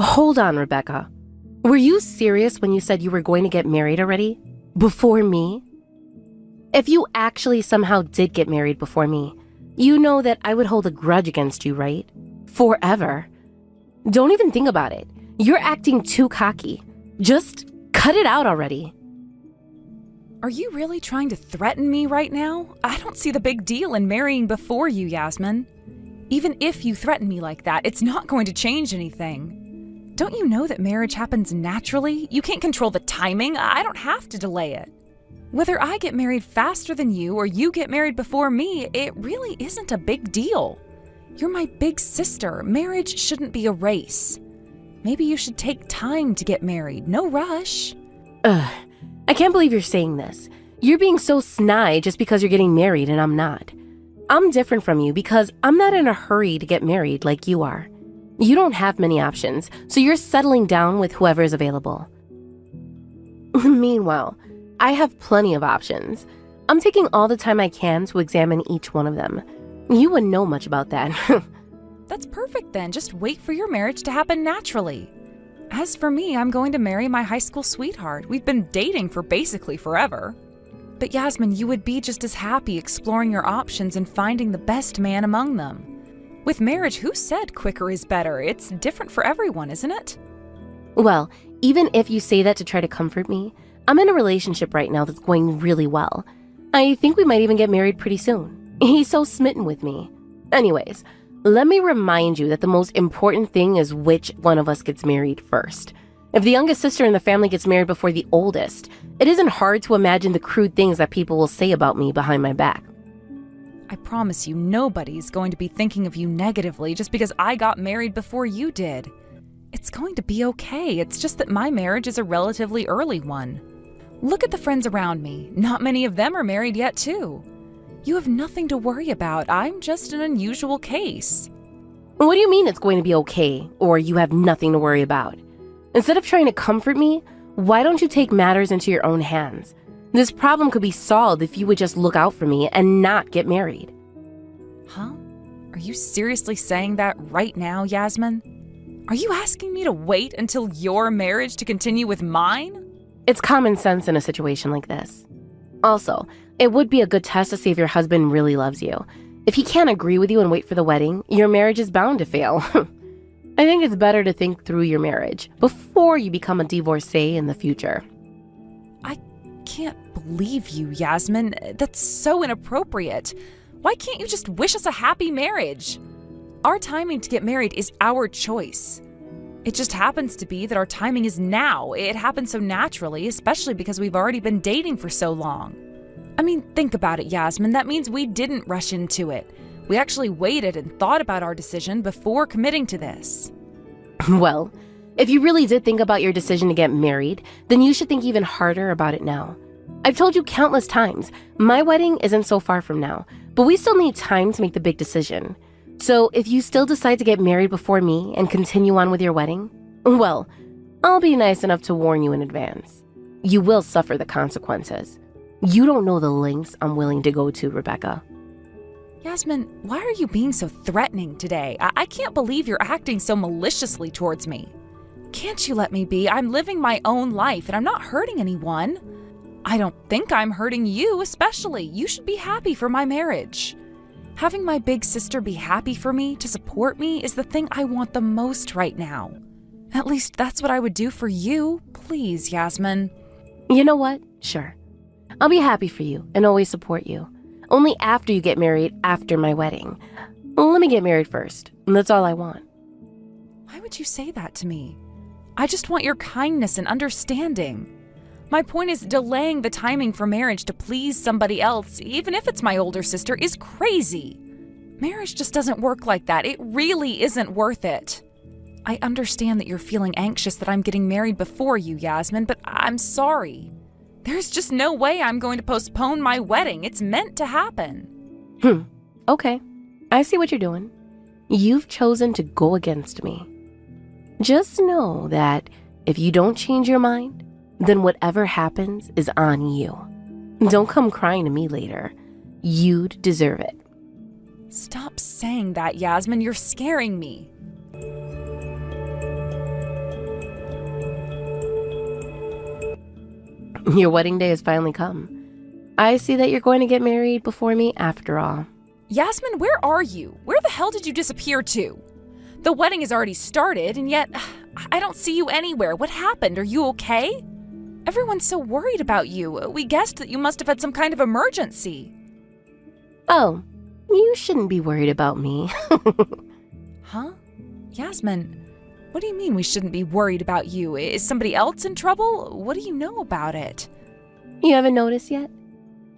Hold on, Rebecca. Were you serious when you said you were going to get married already? Before me? If you actually somehow did get married before me, you know that I would hold a grudge against you, right? Forever. Don't even think about it. You're acting too cocky. Just cut it out already. Are you really trying to threaten me right now? I don't see the big deal in marrying before you, Yasmin. Even if you threaten me like that, it's not going to change anything. Don't you know that marriage happens naturally? You can't control the timing. I don't have to delay it. Whether I get married faster than you or you get married before me, it really isn't a big deal. You're my big sister. Marriage shouldn't be a race. Maybe you should take time to get married. No rush. I can't believe you're saying this. You're being so snide just because you're getting married and I'm not. I'm different from you because I'm not in a hurry to get married like you are. You don't have many options, so you're settling down with whoever is available. Meanwhile, I have plenty of options. I'm taking all the time I can to examine each one of them. You wouldn't know much about that. That's perfect then. Just wait for your marriage to happen naturally. As for me, I'm going to marry my high school sweetheart. We've been dating for basically forever. But Yasmin, you would be just as happy exploring your options and finding the best man among them. With marriage, who said quicker is better? It's different for everyone, isn't it? Well, even if you say that to try to comfort me, I'm in a relationship right now that's going really well. I think we might even get married pretty soon. He's so smitten with me. Anyways, let me remind you that the most important thing is which one of us gets married first. If the youngest sister in the family gets married before the oldest, it isn't hard to imagine the crude things that people will say about me behind my back. I promise you, nobody's going to be thinking of you negatively just because I got married before you did. It's going to be okay. It's just that my marriage is a relatively early one. Look at the friends around me. Not many of them are married yet, too. You have nothing to worry about. I'm just an unusual case. What do you mean it's going to be okay, or you have nothing to worry about? Instead of trying to comfort me, why don't you take matters into your own hands? This problem could be solved if you would just look out for me and not get married. Huh? Are you seriously saying that right now, Yasmin? Are you asking me to wait until your marriage to continue with mine? It's common sense in a situation like this. Also, it would be a good test to see if your husband really loves you. If he can't agree with you and wait for the wedding, your marriage is bound to fail. I think it's better to think through your marriage before you become a divorcee in the future. I can't believe you, Yasmin. That's so inappropriate. Why can't you just wish us a happy marriage? Our timing to get married is our choice. It just happens to be that our timing is now. It happened so naturally, especially because we've already been dating for so long. I mean, think about it, Yasmin. That means we didn't rush into it. We actually waited and thought about our decision before committing to this. Well, if you really did think about your decision to get married, then you should think even harder about it now. I've told you countless times, my wedding isn't so far from now, but we still need time to make the big decision. So if you still decide to get married before me and continue on with your wedding, well, I'll be nice enough to warn you in advance. You will suffer the consequences. You don't know the lengths I'm willing to go to, Rebecca. Yasmin, why are you being so threatening today? I can't believe you're acting so maliciously towards me. Can't you let me be? I'm living my own life and I'm not hurting anyone. I don't think I'm hurting you, especially. You should be happy for my marriage. Having my big sister be happy for me, to support me, is the thing I want the most right now. At least that's what I would do for you. Please, Yasmin. You know what? Sure. I'll be happy for you and always support you. Only after you get married after my wedding. Let me get married first. That's all I want. Why would you say that to me? I just want your kindness and understanding. My point is, delaying the timing for marriage to please somebody else, even if it's my older sister, is crazy. Marriage just doesn't work like that. It really isn't worth it. I understand that you're feeling anxious that I'm getting married before you, Yasmin, but I'm sorry. There's just no way I'm going to postpone my wedding. It's meant to happen. Okay. I see what you're doing. You've chosen to go against me. Just know that if you don't change your mind, then whatever happens is on you. Don't come crying to me later. You'd deserve it. Stop saying that, Yasmin. You're scaring me. Your wedding day has finally come. I see that you're going to get married before me after all. Yasmin, where are you? Where the hell did you disappear to? The wedding has already started, and yet I don't see you anywhere. What happened? Are you okay? Everyone's so worried about you. We guessed that you must have had some kind of emergency. Oh, you shouldn't be worried about me. Huh? Yasmin, what do you mean we shouldn't be worried about you? Is somebody else in trouble? What do you know about it? You haven't noticed yet?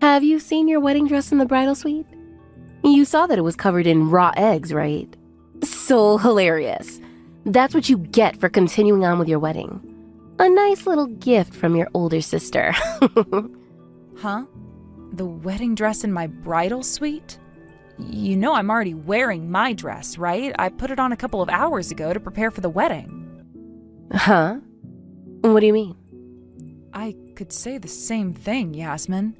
Have you seen your wedding dress in the bridal suite? You saw that it was covered in raw eggs, right? So hilarious. That's what you get for continuing on with your wedding. A nice little gift from your older sister. Huh? The wedding dress in my bridal suite? You know I'm already wearing my dress, right? I put it on a couple of hours ago to prepare for the wedding. Huh? What do you mean? I could say the same thing, Yasmin.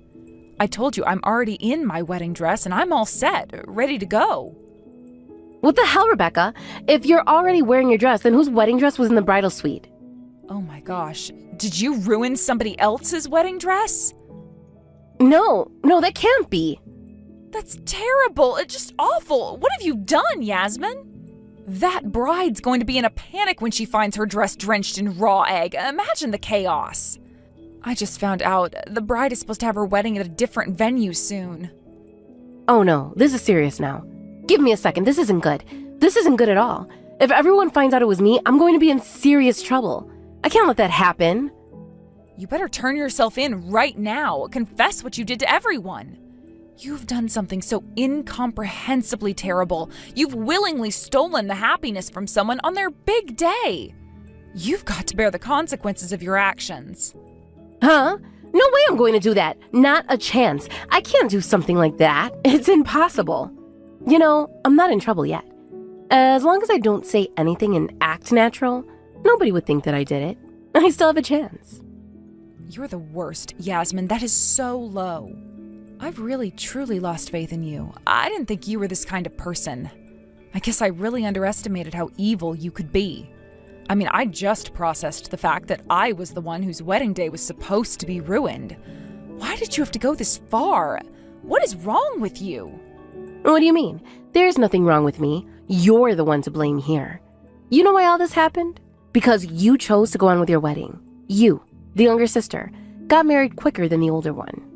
I told you I'm already in my wedding dress and I'm all set, ready to go. What the hell, Rebecca? If you're already wearing your dress, then whose wedding dress was in the bridal suite? Oh my gosh, did you ruin somebody else's wedding dress? No, that can't be. That's terrible. It's just awful. What have you done, Yasmin? That bride's going to be in a panic when she finds her dress drenched in raw egg. Imagine the chaos. I just found out the bride is supposed to have her wedding at a different venue soon. Oh no, this is serious now. Give me a second, this isn't good. This isn't good at all. If everyone finds out it was me, I'm going to be in serious trouble. I can't let that happen. You better turn yourself in right now. Confess what you did to everyone. You've done something so incomprehensibly terrible. You've willingly stolen the happiness from someone on their big day. You've got to bear the consequences of your actions. Huh? No way I'm going to do that. Not a chance. I can't do something like that. It's impossible. You know, I'm not in trouble yet. As long as I don't say anything and act natural, nobody would think that I did it. I still have a chance. You're the worst, Yasmin. That is so low. I've really, truly lost faith in you. I didn't think you were this kind of person. I guess I really underestimated how evil you could be. I mean, I just processed the fact that I was the one whose wedding day was supposed to be ruined. Why did you have to go this far? What is wrong with you? What do you mean? There's nothing wrong with me. You're the one to blame here. You know why all this happened? Because you chose to go on with your wedding. You, the younger sister, got married quicker than the older one.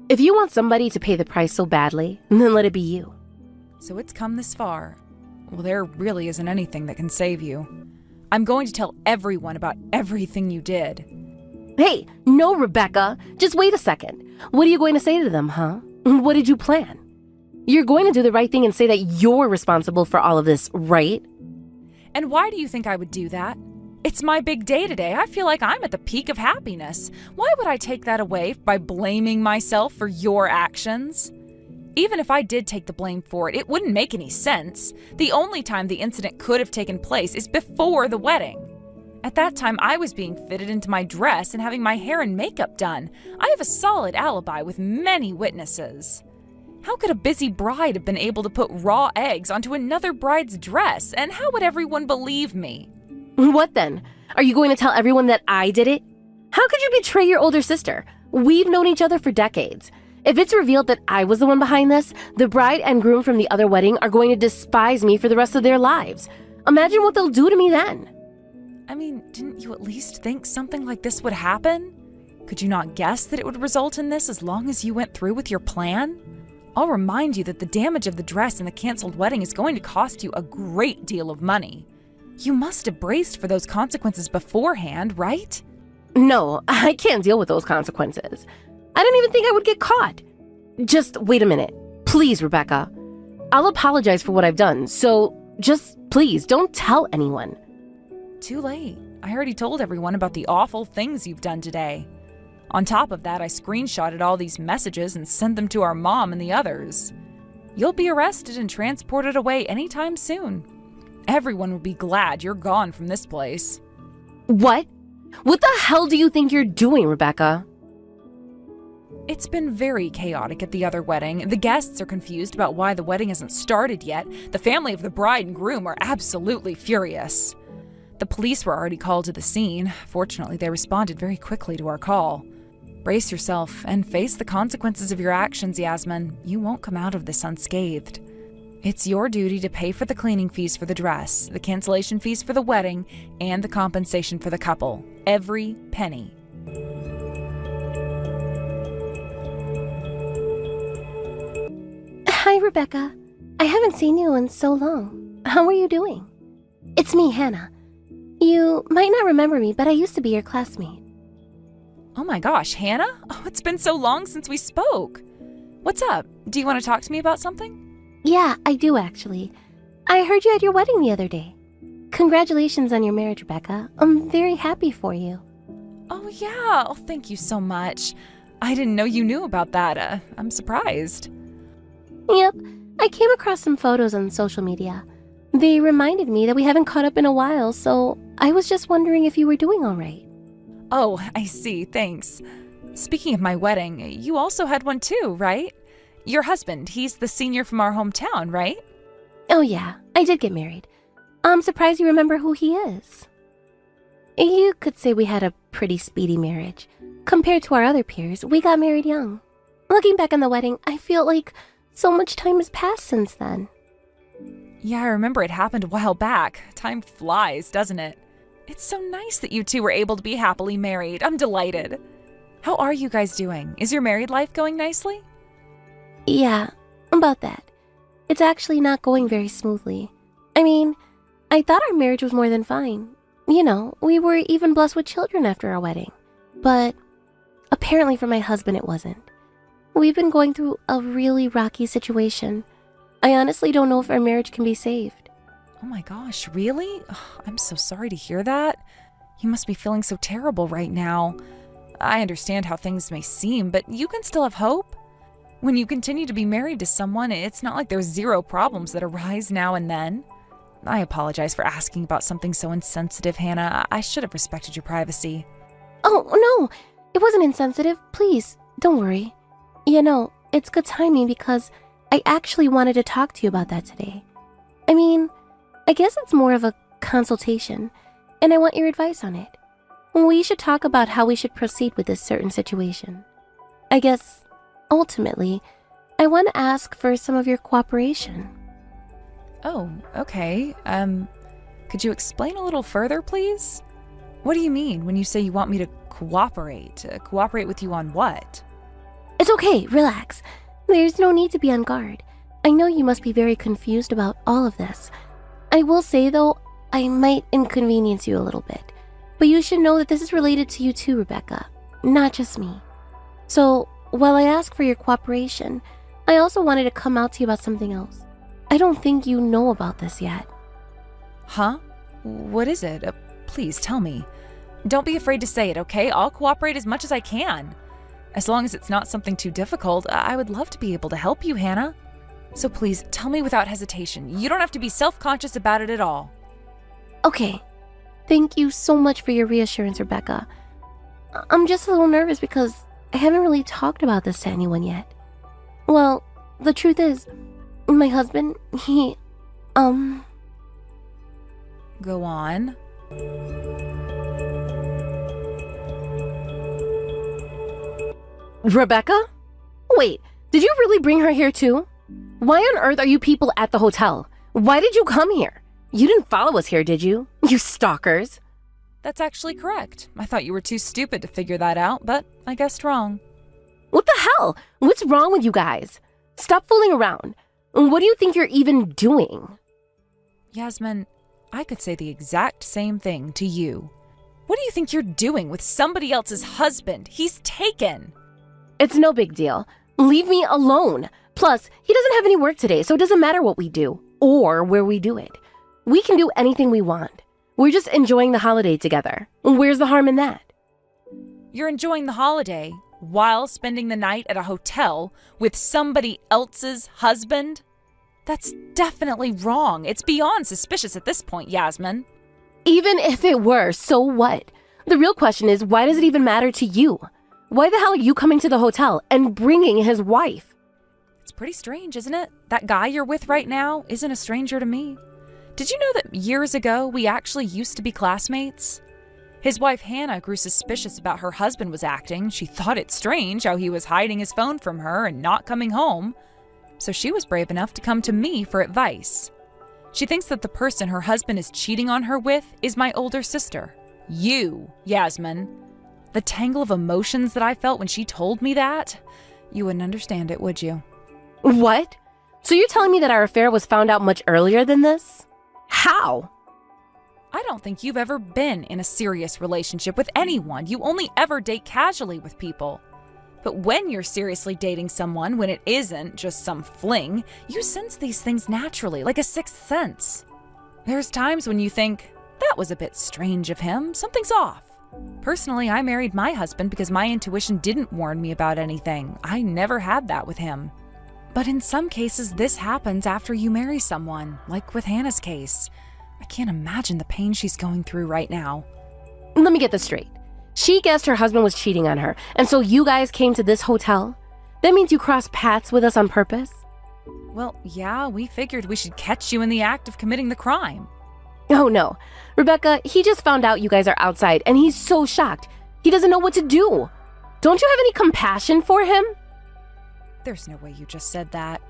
If you want somebody to pay the price so badly, then let it be you. So it's come this far. Well, there really isn't anything that can save you. I'm going to tell everyone about everything you did. Hey, no, Rebecca. Just wait a second. What are you going to say to them, huh? What did you plan? You're going to do the right thing and say that you're responsible for all of this, right? And why do you think I would do that? It's my big day today. I feel like I'm at the peak of happiness. Why would I take that away by blaming myself for your actions? Even if I did take the blame for it, it wouldn't make any sense. The only time the incident could have taken place is before the wedding. At that time, I was being fitted into my dress and having my hair and makeup done. I have a solid alibi with many witnesses. How could a busy bride have been able to put raw eggs onto another bride's dress? And how would everyone believe me? What then? Are you going to tell everyone that I did it? How could you betray your older sister? We've known each other for decades. If it's revealed that I was the one behind this, the bride and groom from the other wedding are going to despise me for the rest of their lives. Imagine what they'll do to me then. I mean, didn't you at least think something like this would happen? Could you not guess that it would result in this as long as you went through with your plan? I'll remind you that the damage of the dress and the canceled wedding is going to cost you a great deal of money. You must have braced for those consequences beforehand, right? No, I can't deal with those consequences. I didn't even think I would get caught. Just wait a minute. Please, Rebecca. I'll apologize for what I've done, so just please don't tell anyone. Too late. I already told everyone about the awful things you've done today. On top of that, I screenshotted all these messages and sent them to our mom and the others. You'll be arrested and transported away anytime soon. Everyone will be glad you're gone from this place. What? What the hell do you think you're doing, Rebecca? It's been very chaotic at the other wedding. The guests are confused about why the wedding hasn't started yet. The family of the bride and groom are absolutely furious. The police were already called to the scene. Fortunately, they responded very quickly to our call. Brace yourself and face the consequences of your actions, Yasmin. You won't come out of this unscathed. It's your duty to pay for the cleaning fees for the dress, the cancellation fees for the wedding, and the compensation for the couple. Every penny. Hi, Rebecca. I haven't seen you in so long. How are you doing? It's me, Hannah. You might not remember me, but I used to be your classmate. Oh my gosh, Hannah? Oh, it's been so long since we spoke. What's up? Do you want to talk to me about something? Yeah, I do actually. I heard you at your wedding the other day. Congratulations on your marriage, Rebecca. I'm very happy for you. Oh yeah, oh thank you so much. I didn't know you knew about that. I'm surprised. Yep, I came across some photos on social media. They reminded me that we haven't caught up in a while, so I was just wondering if you were doing all right. Oh, I see, thanks. Speaking of my wedding, you also had one too, right? Your husband, he's the senior from our hometown, right? Oh yeah, I did get married. I'm surprised you remember who he is. You could say we had a pretty speedy marriage. Compared to our other peers, we got married young. Looking back on the wedding, I feel like so much time has passed since then. Yeah, I remember it happened a while back. Time flies, doesn't it? It's so nice that you two were able to be happily married. I'm delighted. How are you guys doing? Is your married life going nicely? Yeah, about that. It's actually not going very smoothly. I mean, I thought our marriage was more than fine. You know, we were even blessed with children after our wedding. But apparently for my husband it wasn't. We've been going through a really rocky situation. I honestly don't know if our marriage can be saved. Oh my gosh, really? Ugh, I'm so sorry to hear that. You must be feeling so terrible right now. I understand how things may seem, but you can still have hope. When you continue to be married to someone, it's not like there's zero problems that arise now and then. I apologize for asking about something so insensitive, Hannah. I should have respected your privacy. Oh, no, it wasn't insensitive. Please, don't worry. You know, it's good timing because I actually wanted to talk to you about that today. I mean, I guess it's more of a consultation, and I want your advice on it. We should talk about how we should proceed with this certain situation. I guess, ultimately, I want to ask for some of your cooperation. Oh, okay. Could you explain a little further, please? What do you mean when you say you want me to cooperate? Cooperate with you on what? It's okay, relax. There's no need to be on guard. I know you must be very confused about all of this. I will say, though, I might inconvenience you a little bit. But you should know that this is related to you too, Rebecca, not just me. So, while I ask for your cooperation, I also wanted to come out to you about something else. I don't think you know about this yet. Huh? What is it? Please tell me. Don't be afraid to say it, okay? I'll cooperate as much as I can. As long as it's not something too difficult, I would love to be able to help you, Hannah. So please, tell me without hesitation. You don't have to be self-conscious about it at all. Okay. Thank you so much for your reassurance, Rebecca. I'm just a little nervous because I haven't really talked about this to anyone yet. Well, the truth is, my husband, he, Go on. Rebecca? Wait, did you really bring her here too? Why on earth are you people at the hotel? Why did you come here? You didn't follow us here, did you? You stalkers. That's actually correct. I thought you were too stupid to figure that out, but I guessed wrong. What the hell? What's wrong with you guys? Stop fooling around. What do you think you're even doing? Yasmin, I could say the exact same thing to you. What do you think you're doing with somebody else's husband? He's taken. It's no big deal. Leave me alone. Plus, he doesn't have any work today, so it doesn't matter what we do or where we do it. We can do anything we want. We're just enjoying the holiday together. Where's the harm in that? You're enjoying the holiday while spending the night at a hotel with somebody else's husband? That's definitely wrong. It's beyond suspicious at this point, Yasmin. Even if it were, so what? The real question is, why does it even matter to you? Why the hell are you coming to the hotel and bringing his wife? It's pretty strange, isn't it? That guy you're with right now isn't a stranger to me. Did you know that years ago we actually used to be classmates? His wife Hannah grew suspicious about her husband was acting. She thought it strange how he was hiding his phone from her and not coming home. So she was brave enough to come to me for advice. She thinks that the person her husband is cheating on her with is my older sister. You, Yasmin. The tangle of emotions that I felt when she told me that, you wouldn't understand it, would you? What? So you're telling me that our affair was found out much earlier than this? How? I don't think you've ever been in a serious relationship with anyone. You only ever date casually with people. But when you're seriously dating someone, when it isn't just some fling, you sense these things naturally, like a sixth sense. There's times when you think, that was a bit strange of him, something's off. Personally, I married my husband because my intuition didn't warn me about anything. I never had that with him. But in some cases, this happens after you marry someone, like with Hannah's case. I can't imagine the pain she's going through right now. Let me get this straight. She guessed her husband was cheating on her, and so you guys came to this hotel? That means you crossed paths with us on purpose? Well, yeah, we figured we should catch you in the act of committing the crime. Oh no. Rebecca, he just found out you guys are outside, and he's so shocked. He doesn't know what to do. Don't you have any compassion for him? There's no way you just said that.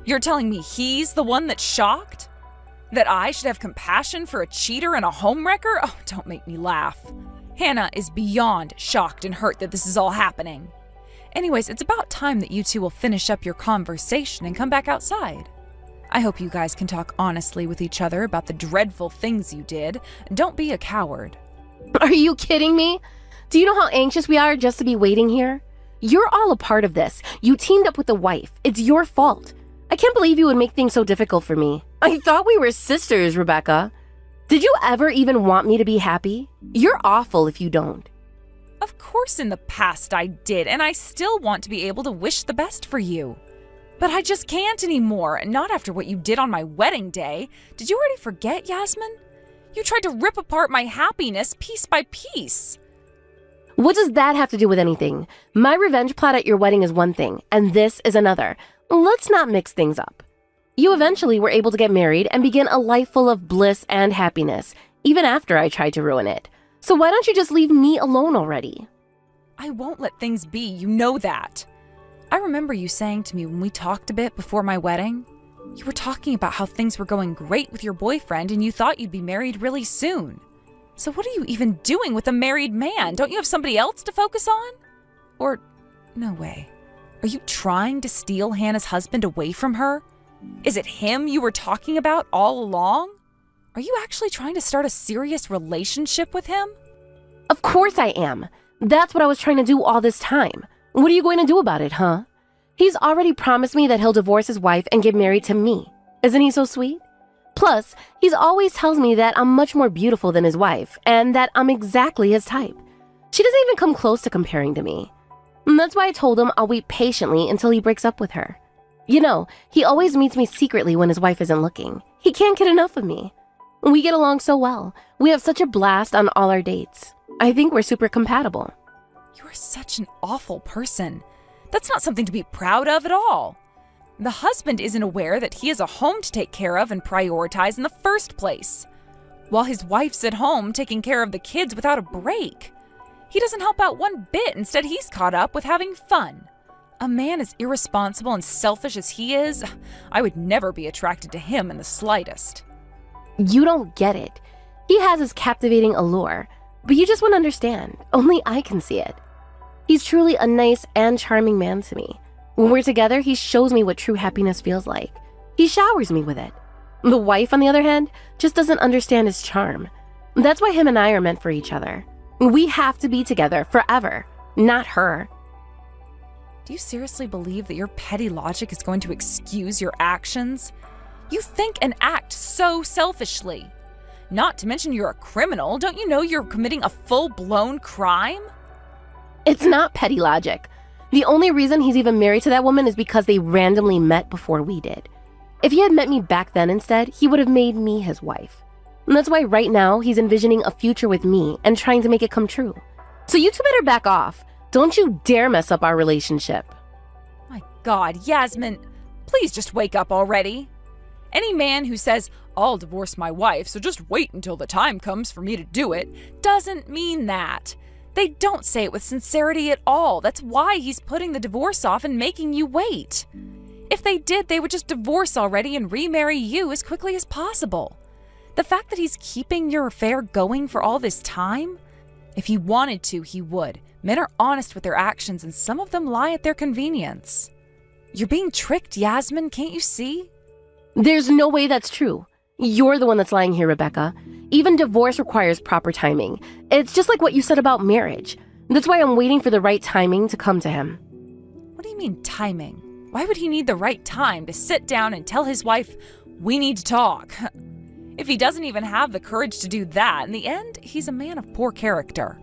You're telling me he's the one that's shocked? That I should have compassion for a cheater and a homewrecker? Oh, don't make me laugh. Hannah is beyond shocked and hurt that this is all happening. Anyways, it's about time that you two will finish up your conversation and come back outside. I hope you guys can talk honestly with each other about the dreadful things you did. Don't be a coward. Are you kidding me? Do you know how anxious we are just to be waiting here? You're all a part of this. You teamed up with the wife. It's your fault. I can't believe you would make things so difficult for me. I thought we were sisters, Rebecca. Did you ever even want me to be happy? You're awful if you don't. Of course in the past I did, and I still want to be able to wish the best for you. But I just can't anymore, not after what you did on my wedding day. Did you already forget, Yasmin? You tried to rip apart my happiness piece by piece. What does that have to do with anything? My revenge plot at your wedding is one thing, and this is another. Let's not mix things up. You eventually were able to get married and begin a life full of bliss and happiness, even after I tried to ruin it. So why don't you just leave me alone already? I won't let things be, you know that. I remember you saying to me when we talked a bit before my wedding, you were talking about how things were going great with your boyfriend and you thought you'd be married really soon. So what are you even doing with a married man? Don't you have somebody else to focus on? Or, no way. Are you trying to steal Hannah's husband away from her? Is it him you were talking about all along? Are you actually trying to start a serious relationship with him? Of course I am. That's what I was trying to do all this time. What are you going to do about it, huh? He's already promised me that he'll divorce his wife and get married to me. Isn't he so sweet? Plus, he's always tells me that I'm much more beautiful than his wife and that I'm exactly his type. She doesn't even come close to comparing to me. And that's why I told him I'll wait patiently until he breaks up with her. You know, he always meets me secretly when his wife isn't looking. He can't get enough of me. We get along so well. We have such a blast on all our dates. I think we're super compatible. You are such an awful person. That's not something to be proud of at all. The husband isn't aware that he has a home to take care of and prioritize in the first place, while his wife's at home taking care of the kids without a break. He doesn't help out one bit. Instead, he's caught up with having fun. A man as irresponsible and selfish as he is, I would never be attracted to him in the slightest. You don't get it. He has his captivating allure, but you just won't understand. Only I can see it. He's truly a nice and charming man to me. When we're together, he shows me what true happiness feels like. He showers me with it. The wife, on the other hand, just doesn't understand his charm. That's why him and I are meant for each other. We have to be together forever, not her. Do you seriously believe that your petty logic is going to excuse your actions? You think and act so selfishly. Not to mention you're a criminal. Don't you know you're committing a full-blown crime? It's not petty logic. The only reason he's even married to that woman is because they randomly met before we did. If he had met me back then instead, he would have made me his wife. And that's why right now he's envisioning a future with me and trying to make it come true. So you two better back off. Don't you dare mess up our relationship. My God, Yasmin, please just wake up already. Any man who says, "I'll divorce my wife, so just wait until the time comes for me to do it," doesn't mean that. They don't say it with sincerity at all. That's why he's putting the divorce off and making you wait. If they did, they would just divorce already and remarry you as quickly as possible. The fact that he's keeping your affair going for all this time? If he wanted to, he would. Men are honest with their actions, and some of them lie at their convenience. You're being tricked, Yasmin, can't you see? There's no way that's true. You're the one that's lying here, Rebecca. Even divorce requires proper timing. It's just like what you said about marriage. That's why I'm waiting for the right timing to come to him. What do you mean, timing? Why would he need the right time to sit down and tell his wife, "We need to talk"? If he doesn't even have the courage to do that, in the end, he's a man of poor character.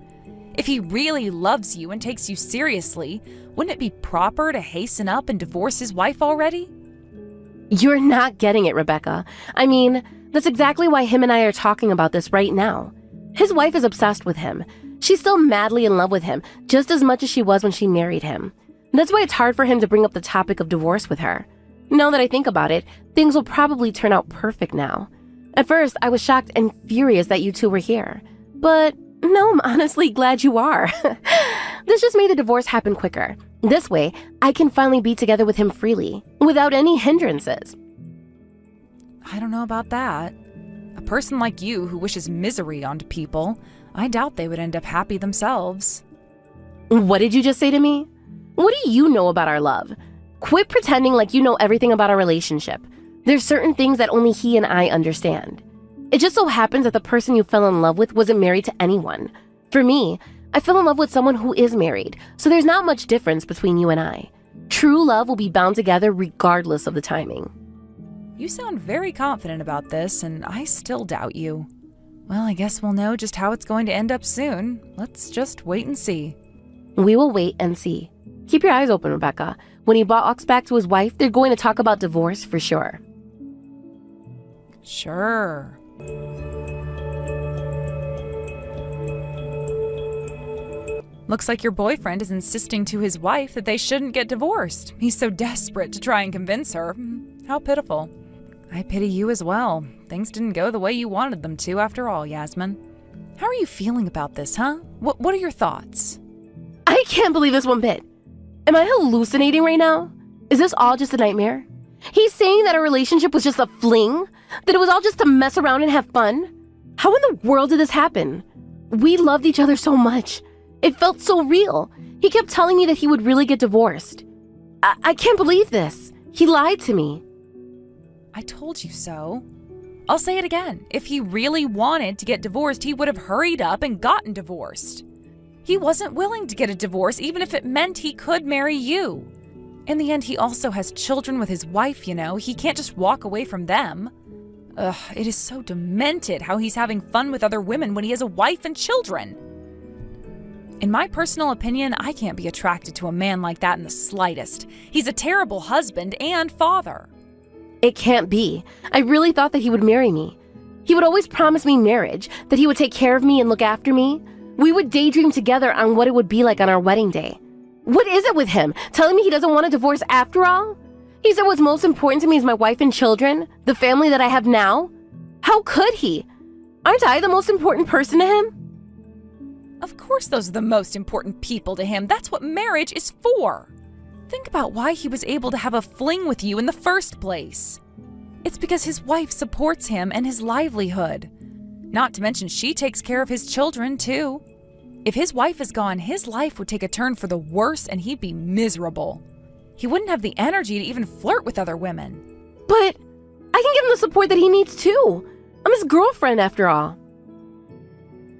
If he really loves you and takes you seriously, wouldn't it be proper to hasten up and divorce his wife already? You're not getting it, Rebecca. I mean, that's exactly why him and I are talking about this right now. His wife is obsessed with him. She's still madly in love with him, just as much as she was when she married him. That's why it's hard for him to bring up the topic of divorce with her. Now that I think about it, things will probably turn out perfect now. At first, I was shocked and furious that you two were here. But no, I'm honestly glad you are. This just made the divorce happen quicker. This way, I can finally be together with him freely, without any hindrances. I don't know about that. A person like you who wishes misery onto people, I doubt they would end up happy themselves. What did you just say to me? What do you know about our love? Quit pretending like you know everything about our relationship. There's certain things that only he and I understand. It just so happens that the person you fell in love with wasn't married to anyone. For me, I fell in love with someone who is married, so there's not much difference between you and I. True love will be bound together regardless of the timing. You sound very confident about this, and I still doubt you. Well, I guess we'll know just how it's going to end up soon. Let's just wait and see. We will wait and see. Keep your eyes open, Rebecca. When he walks back to his wife, they're going to talk about divorce for sure. Sure. Looks like your boyfriend is insisting to his wife that they shouldn't get divorced. He's so desperate to try and convince her. How pitiful. I pity you as well. Things didn't go the way you wanted them to after all, Yasmin. How are you feeling about this, huh? What are your thoughts? I can't believe this one bit. Am I hallucinating right now? Is this all just a nightmare? He's saying that our relationship was just a fling? That it was all just to mess around and have fun? How in the world did this happen? We loved each other so much. It felt so real. He kept telling me that he would really get divorced. I can't believe this. He lied to me. I told you so. I'll say it again. If he really wanted to get divorced, he would have hurried up and gotten divorced. He wasn't willing to get a divorce, even if it meant he could marry you. In the end, he also has children with his wife, you know. He can't just walk away from them. Ugh, it is so demented how he's having fun with other women when he has a wife and children. In my personal opinion, I can't be attracted to a man like that in the slightest. He's a terrible husband and father. It can't be. I really thought that he would marry me. He would always promise me marriage, that he would take care of me and look after me. We would daydream together on what it would be like on our wedding day. What is it with him? Telling me he doesn't want a divorce after all? He said what's most important to me is my wife and children, the family that I have now. How could he? Aren't I the most important person to him? Of course those are the most important people to him. That's what marriage is for. Think about why he was able to have a fling with you in the first place. It's because his wife supports him and his livelihood. Not to mention she takes care of his children, too. If his wife is gone, his life would take a turn for the worse and he'd be miserable. He wouldn't have the energy to even flirt with other women. But I can give him the support that he needs, too. I'm his girlfriend, after all.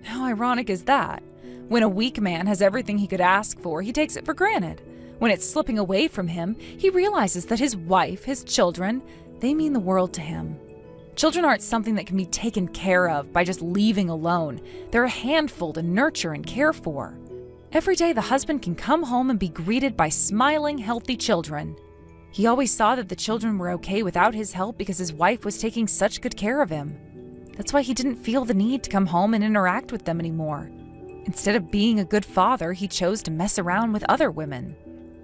How ironic is that? When a weak man has everything he could ask for, he takes it for granted. When it's slipping away from him, he realizes that his wife, his children, they mean the world to him. Children aren't something that can be taken care of by just leaving alone. They're a handful to nurture and care for. Every day, the husband can come home and be greeted by smiling, healthy children. He always saw that the children were okay without his help because his wife was taking such good care of him. That's why he didn't feel the need to come home and interact with them anymore. Instead of being a good father, he chose to mess around with other women.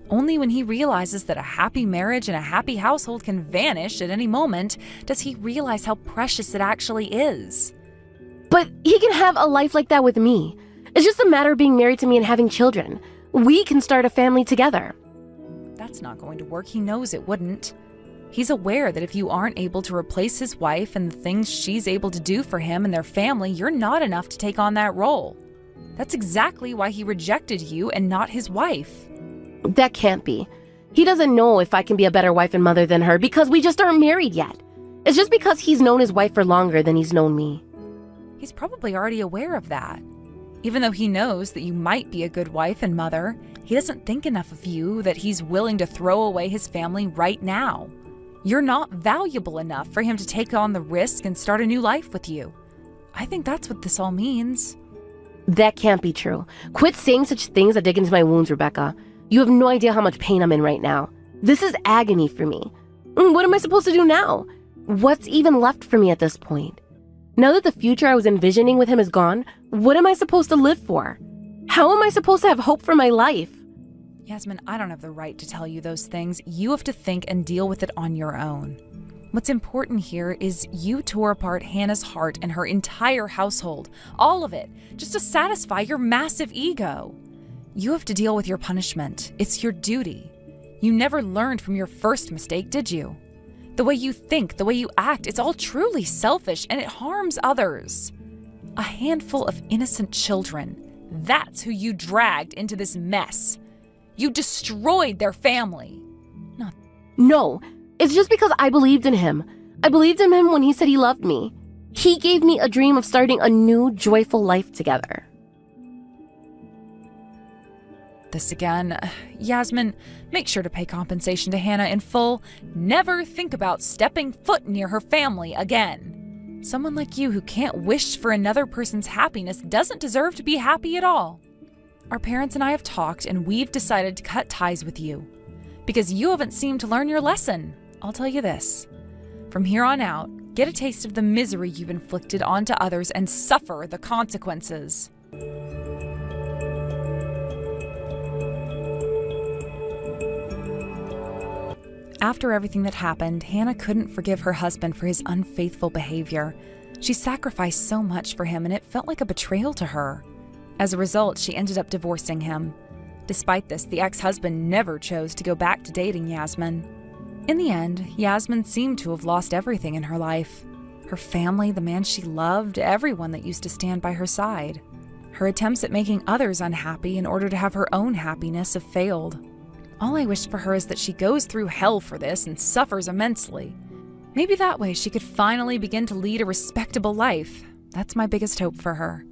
Only when he realizes that a happy marriage and a happy household can vanish at any moment does he realize how precious it actually is. But he can have a life like that with me. It's just a matter of being married to me and having children. We can start a family together. That's not going to work. He knows it wouldn't. He's aware that if you aren't able to replace his wife and the things she's able to do for him and their family, you're not enough to take on that role. That's exactly why he rejected you and not his wife. That can't be. He doesn't know if I can be a better wife and mother than her because we just aren't married yet. It's just because he's known his wife for longer than he's known me. He's probably already aware of that. Even though he knows that you might be a good wife and mother, he doesn't think enough of you that he's willing to throw away his family right now. You're not valuable enough for him to take on the risk and start a new life with you. I think that's what this all means. That can't be true. Quit saying such things that dig into my wounds, Rebecca. You have no idea how much pain I'm in right now. This is agony for me. What am I supposed to do now? What's even left for me at this point? Now that the future I was envisioning with him is gone, what am I supposed to live for? How am I supposed to have hope for my life? Yasmin, I don't have the right to tell you those things. You have to think and deal with it on your own. What's important here is you tore apart Hannah's heart and her entire household. All of it, just to satisfy your massive ego. You have to deal with your punishment. It's your duty. You never learned from your first mistake, did you? The way you think, the way you act, it's all truly selfish and it harms others. A handful of innocent children. That's who you dragged into this mess. You destroyed their family. No, it's just because I believed in him. I believed in him when he said he loved me. He gave me a dream of starting a new, joyful life together. This again. Yasmin, make sure to pay compensation to Hannah in full. Never think about stepping foot near her family again. Someone like you who can't wish for another person's happiness doesn't deserve to be happy at all. Our parents and I have talked, and we've decided to cut ties with you. Because you haven't seemed to learn your lesson. I'll tell you this. From here on out, get a taste of the misery you've inflicted onto others and suffer the consequences. After everything that happened, Hannah couldn't forgive her husband for his unfaithful behavior. She sacrificed so much for him, and it felt like a betrayal to her. As a result, she ended up divorcing him. Despite this, the ex-husband never chose to go back to dating Yasmin. In the end, Yasmin seemed to have lost everything in her life. Her family, the man she loved, everyone that used to stand by her side. Her attempts at making others unhappy in order to have her own happiness have failed. All I wish for her is that she goes through hell for this and suffers immensely. Maybe that way she could finally begin to lead a respectable life. That's my biggest hope for her.